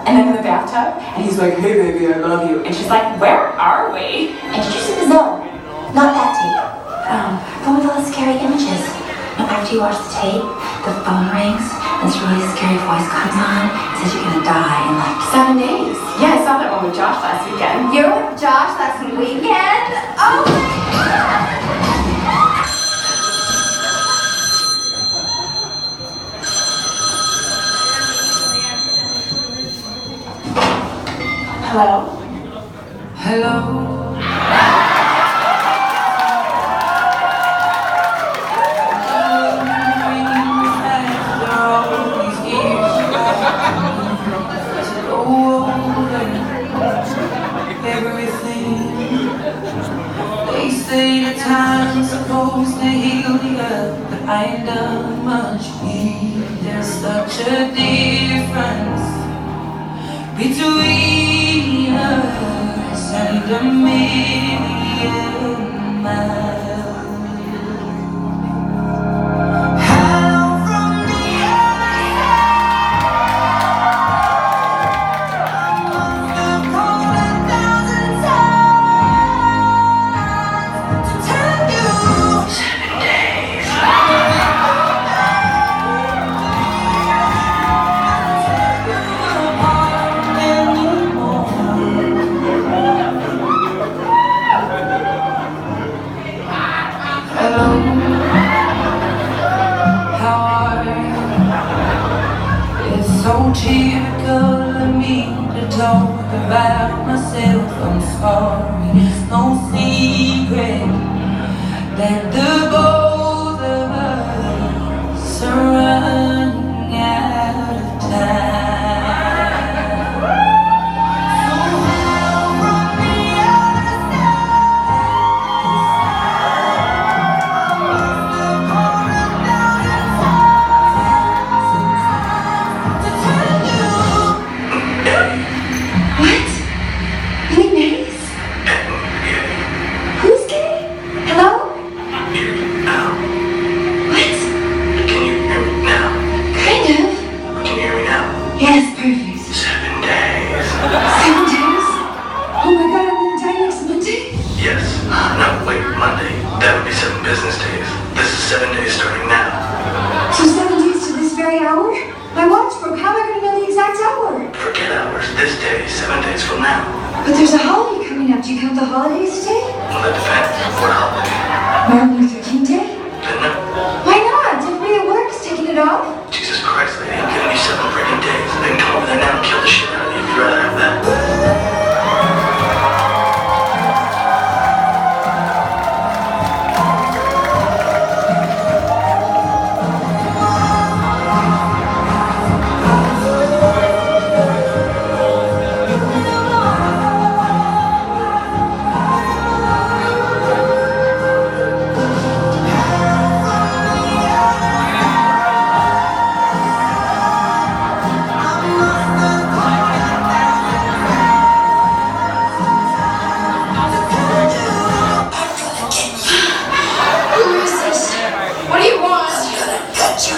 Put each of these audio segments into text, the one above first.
And then in the bathtub, and he's like, hey baby, I love you. And she's like, where are we? And did you see the Zone? Not that tape. The one with all the scary images. After you watch the tape, the phone rings, and this really scary voice comes on, and says you're gonna die in like 7 days. Yeah, I saw that one with Josh last weekend. You're with Josh last weekend? Oh my God! Hello? Hello. They say the time's supposed to heal the earth, but I ain't done much. There's such a difference between us and a million miles. So typical of me to talk about myself. I'm sorry, it's no secret that the both of us are running out of time. So help from the other Yes, perfect. 7 days. 7 days? Oh my God, I'm gonna die next Monday? Yes. No, wait, Monday. That would be 7 business days. This is 7 days starting now. So 7 days to this very hour? My watch broke. How am I gonna know the exact hour? Forget hours. This day, 7 days from now. But there's a holiday coming up. Do you count the holidays today? Well, that depends. What holiday? Martin Luther King Day? Then no. Why not? Everybody at work is taking it off. Jesus Christ, lady, I'm giving you 7 freaking days. I can come over there now and kill the shit out of you if you'd rather have that.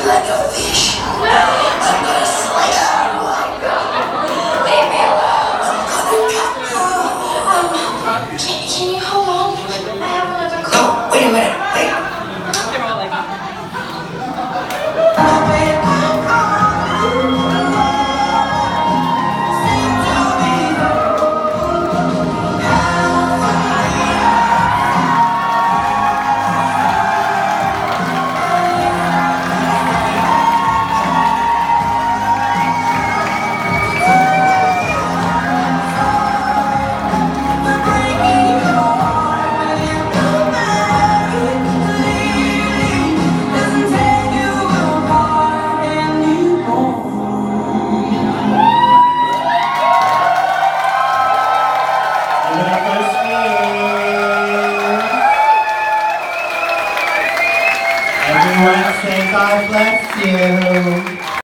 Like a fish. I'm gonna slice you up. Leave me alone. I'm gonna cut. Can you